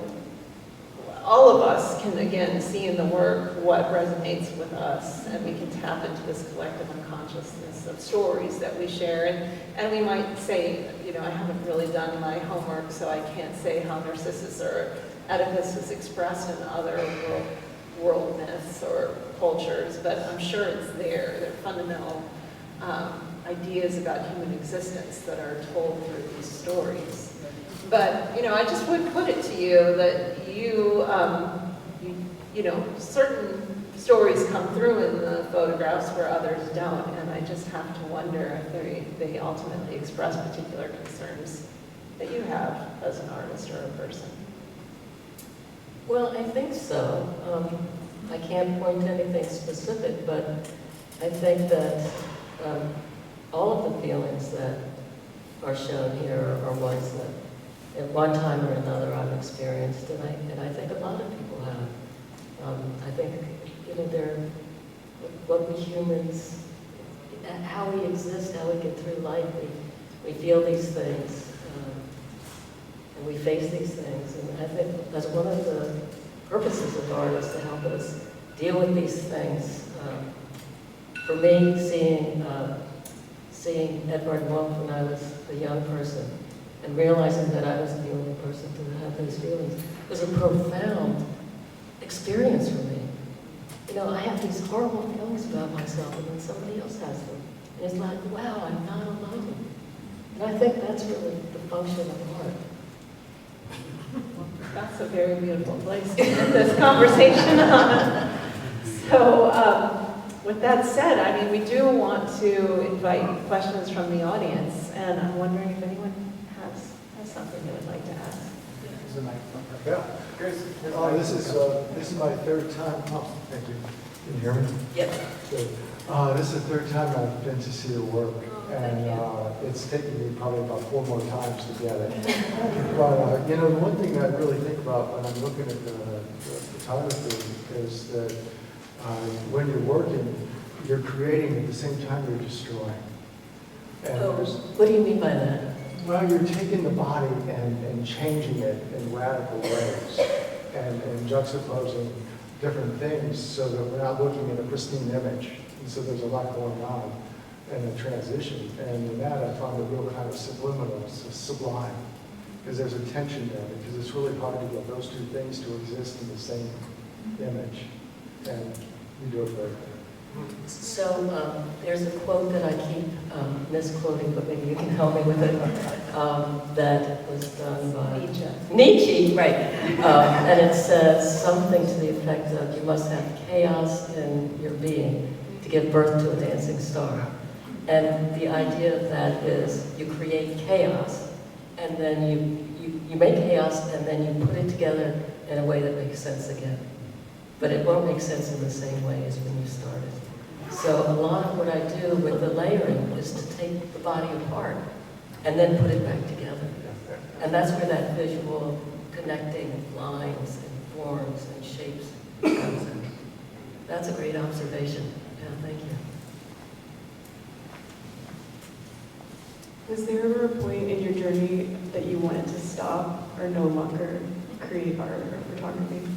all of us can again see in the work what resonates with us. us, and we can tap into this collective unconsciousness of stories that we share. And we might say, you know, I haven't really done my homework, so I can't say how Narcissus or Oedipus is expressed in other world myths or cultures, but I'm sure it's there. There are fundamental ideas about human existence that are told through these stories. But, you know, I just would put it to you that you know, certain stories come through in the photographs where others don't, and I just have to wonder if they ultimately express particular concerns that you have as an artist or a person. Well, I think so. I can't point to anything specific, but I think that all of the feelings that are shown here are ones that at one time or another I've experienced, and I think a lot of people have. I think, you know, they're what we humans, how we exist, how we get through life. We feel these things, and we face these things. And I think that's one of the purposes of art, is to help us deal with these things. For me, seeing Edvard Munch when I was a young person, and realizing that I was the only person to have those feelings, was a profound experience for me. You know, I have these horrible feelings about myself, and then somebody else has them. And it's like, wow, I'm not alone. And I think that's really the function of art. That's a very beautiful place to end this conversation on. So, with that said, I mean, we do want to invite questions from the audience, and I'm wondering if anyone has something they would like to ask. Is the microphone? Yeah. This is my third time. Oh, thank you. Can you hear me? Yes. Good. This is the third time I've been to see your work, and it's taken me probably about 4 more times to get it. But you know, the one thing I really think about when I'm looking at the photography is that when you're working, you're creating at the same time you're destroying. And What do you mean by that? well, you're taking the body and changing it in radical ways and juxtaposing different things so that we're not looking at a pristine image. And so there's a lot going on in the transition. And in that, I found a real kind of subliminal, sublime, because there's a tension there, because it's really hard to get those two things to exist in the same image. And you do it very well. So there's a quote that I keep misquoting, but maybe you can help me with it, that was done by Nietzsche, right. And it says something to the effect of, you must have chaos in your being to give birth to a dancing star. And the idea of that is you create chaos, and then you make chaos, and then you put it together in a way that makes sense again. But it won't make sense in the same way as when you started. So a lot of what I do with the layering is to take the body apart and then put it back together. And that's where that visual connecting lines and forms and shapes comes in. That's a great observation. Yeah, thank you. Was there ever a point in your journey that you wanted to stop or no longer create art or photography?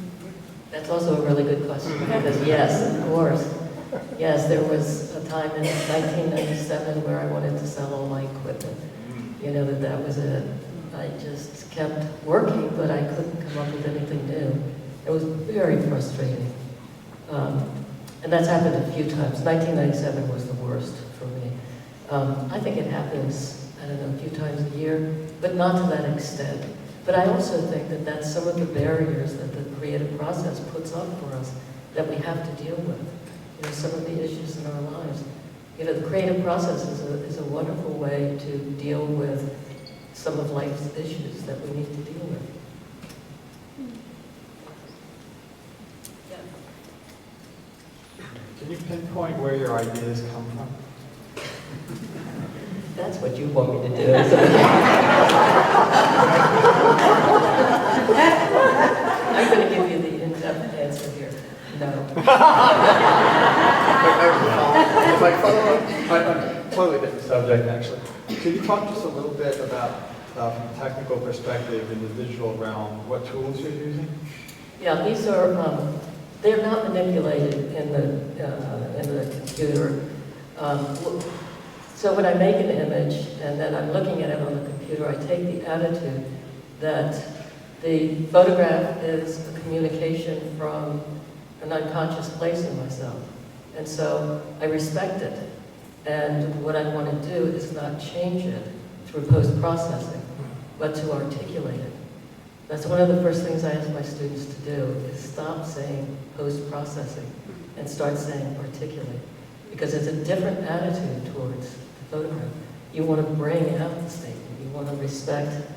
That's also a really good question, because yes, of course. Yes, there was a time in 1997 where I wanted to sell all my equipment. You know, that was it. I just kept working, but I couldn't come up with anything new. It was very frustrating. And that's happened a few times. 1997 was the worst for me. I think it happens, I don't know, a few times a year, but not to that extent. But I also think that that's some of the barriers that the creative process puts up for us that we have to deal with. You know, some of the issues in our lives. You know, the creative process is a wonderful way to deal with some of life's issues that we need to deal with. Can you pinpoint where your ideas come from? That's what you want me to do. I'm going to give you the in-depth answer here. No. If I follow up, totally different subject actually. Could you talk just a little bit about, from a technical perspective in the visual realm, what tools you're using? Yeah, these are they're not manipulated in the computer. So when I make an image and then I'm looking at it on the computer, I take the attitude that the photograph is a communication from an unconscious place in myself. And so I respect it. And what I want to do is not change it through post-processing, but to articulate it. That's one of the first things I ask my students to do, is stop saying post-processing and start saying articulate. Because it's a different attitude towards the photograph. You want to bring out the statement. You want to respect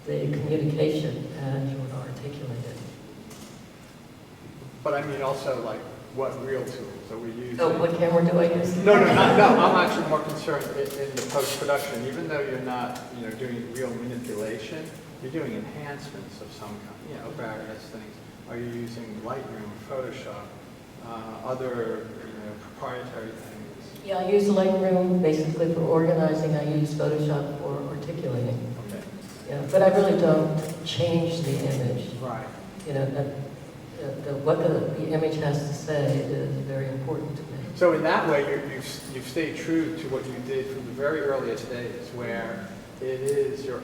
the communication, and you want to articulate it. But I mean also like what real tools are we using? Oh, what camera do I use? No, I'm actually more concerned in the post-production. Even though you're not, doing real manipulation, you're doing enhancements of some kind, various things. Are you using Lightroom, Photoshop, other, proprietary things? Yeah, I use Lightroom basically for organizing. I use Photoshop for articulating. Okay. Yeah, but I really don't change the image. Right. What the image has to say is very important to me. So in that way, you've stayed true to what you did from the very earliest days, where it is your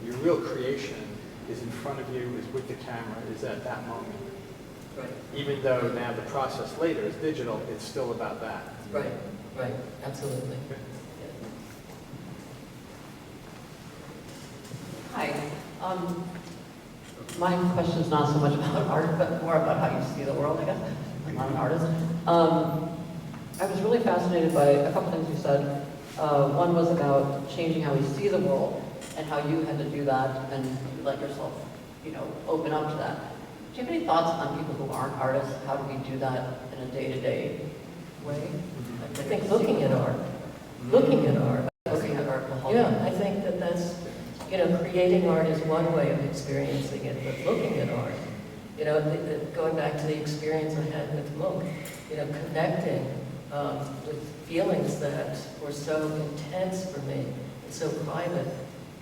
real creation is in front of you, is with the camera, is at that moment. Right. Even though now the process later is digital, it's still about that. Right, absolutely. Hi. My question is not so much about art, but more about how you see the world, I guess. I'm not an artist. I was really fascinated by a couple things you said. One was about changing how we see the world and how you had to do that and you let yourself, open up to that. Do you have any thoughts on people who aren't artists? How do we do that in a day-to-day way? I think looking at art Looking at art will help. Yeah, I think that's, creating art is one way of experiencing it, but looking at art, going back to the experience I had with Monk, connecting with feelings that were so intense for me, and so private,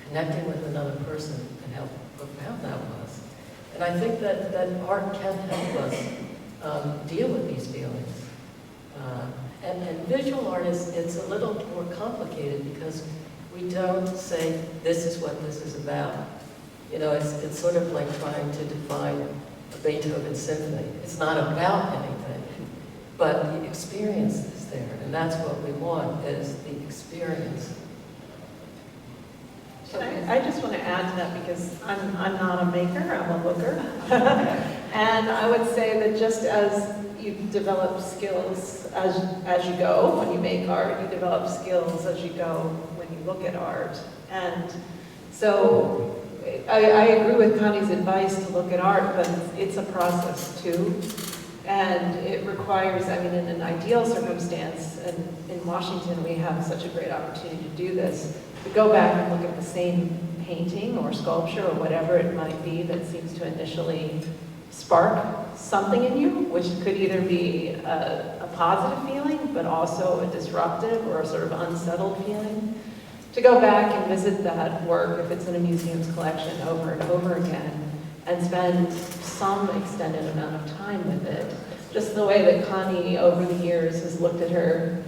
connecting with another person and how profound that was. And I think that art can help us deal with these feelings. And visual art it's a little more complicated because we don't say, this is what this is about. It's sort of like trying to define a Beethoven symphony. It's not about anything, but the experience is there, and that's what we want, is the experience. So I just want to add to that because I'm not a maker, I'm a looker. And I would say that just as you develop skills as you go, when you make art, you develop skills as you go when you look at art. And so I agree with Connie's advice to look at art, but it's a process too. And it requires, in an ideal circumstance, and in Washington we have such a great opportunity to do this, to go back and look at the same painting or sculpture or whatever it might be that seems to initially spark something in you, which could either be a positive feeling, but also a disruptive or a sort of unsettled feeling. To go back and visit that work, if it's in a museum's collection, over and over again, and spend some extended amount of time with it. Just the way that Connie, over the years, has looked at her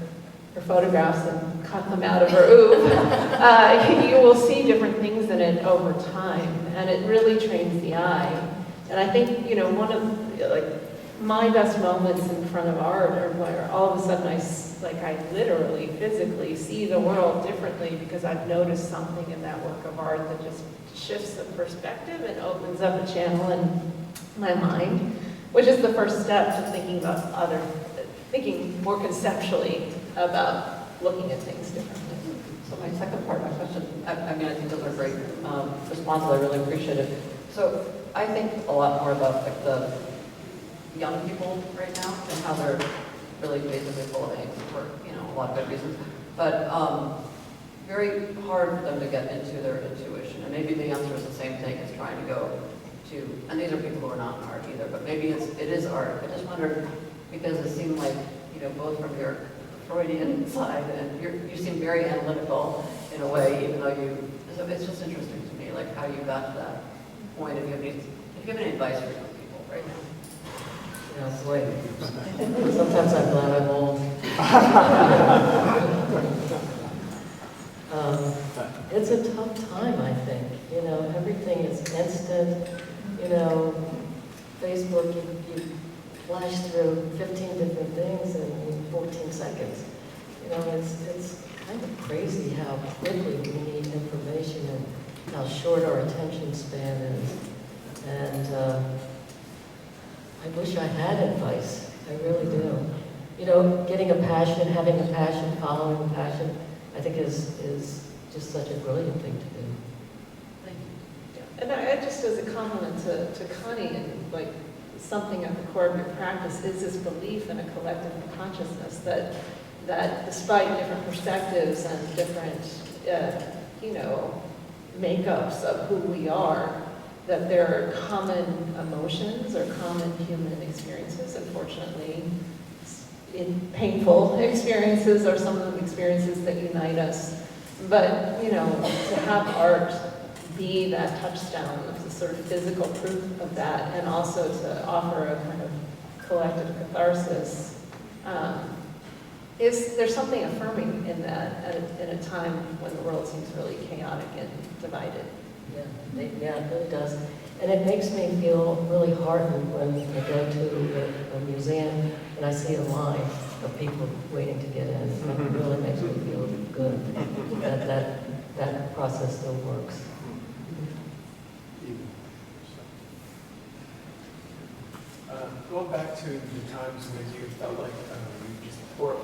photographs and cut them out of her oeuvre, you will see different things in it over time, and it really trains the eye. And I think, one of my best moments in front of art are where all of a sudden I literally, physically see the world differently because I've noticed something in that work of art that just shifts the perspective and opens up a channel in my mind, which is the first step to thinking more conceptually about looking at things differently. So my second part of my question, I think those are great responses. I really appreciate it. So I think a lot more about the young people right now and how they're really basically full of angst for a lot of good reasons, but very hard for them to get into their intuition. And maybe the answer is the same thing as trying to go to, and these are people who are not in art either, but maybe it is art. I just wondered, because it seemed like, both from your Freudian side, and you seem very analytical in a way, even though so it's just interesting to me, like how you got to that point. If you have any advice for young people right now? know, boy, sometimes I'm glad I'm old. It's a tough time, I think. You know, everything is instant. You know, Facebook, you flash through 15 different things in 14 seconds. You know, it's kind of crazy how quickly we need information and how short our attention span is. And I wish I had advice. I really do. You know, getting a passion, having a passion, following a passion, I think is just such a brilliant thing to do. Thank you. And I just as a compliment to Connie, and like something at the core of your practice is this belief in a collective consciousness that despite different perspectives and different, you know, makeups of who we are, that there are common emotions or common human experiences. Unfortunately, in painful experiences are some of the experiences that unite us. But, you know, to have art be that touchstone of the sort of physical proof of that, and also to offer a kind of collective catharsis, there's something affirming in that in a time when the world seems really chaotic and divided. Yeah, it really does. And it makes me feel really heartened when I go to a museum and I see a line of people waiting to get in. It really makes me feel good that process still works. Going back to the times when you felt like you just, or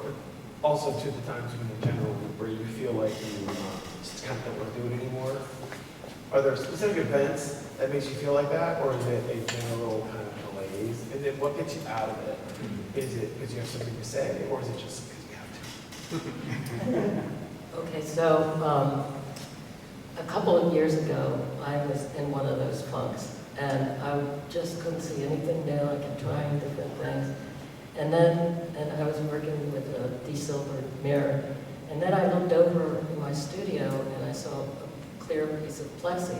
also to the times when in general where you feel like you just kind of don't want to do it anymore. Are there specific events that makes you feel like that, or is it a general kind of malaise? And then what gets you out of it? Is it because you have something to say, or is it just because you have to? Okay, so a couple of years ago, I was in one of those funks, and I just couldn't see anything new. I kept trying different things. And I was working with a de-silvered mirror, and then I looked over in my studio, and I saw a clear piece of plexi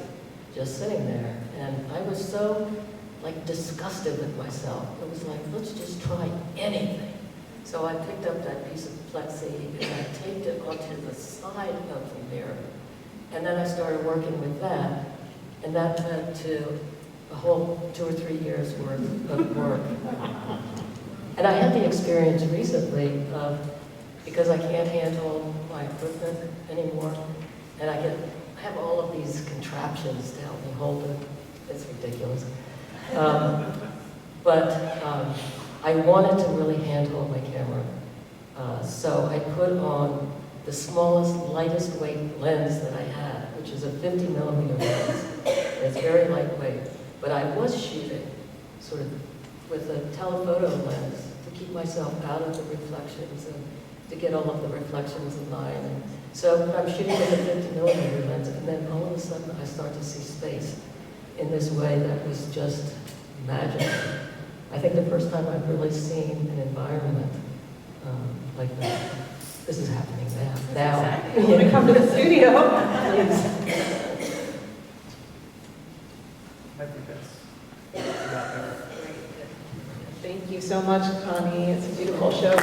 just sitting there. And I was so, like, disgusted with myself. It was like, let's just try anything. So I picked up that piece of plexi, and I taped it onto the side of the mirror. And then I started working with that, and that led to a whole 2 or 3 years worth of work. And I had the experience recently of, because I can't handle my equipment anymore, and I have all of these contraptions to help me hold it. It's ridiculous. But I wanted to really handle my camera. So I put on the smallest, lightest weight lens that I had, which is a 50 millimeter lens. It's very lightweight. But I was shooting sort of with a telephoto lens to keep myself out of the reflections and to get all of the reflections in line. And so I'm shooting with a 50 millimeter lens, and then all of a sudden I start to see space in this way that was just magic. I think the first time I've really seen an environment like that. This is happening now. Exactly. You want to come to the studio? Please. I think that's about there. Thank you so much, Connie. It's a beautiful show.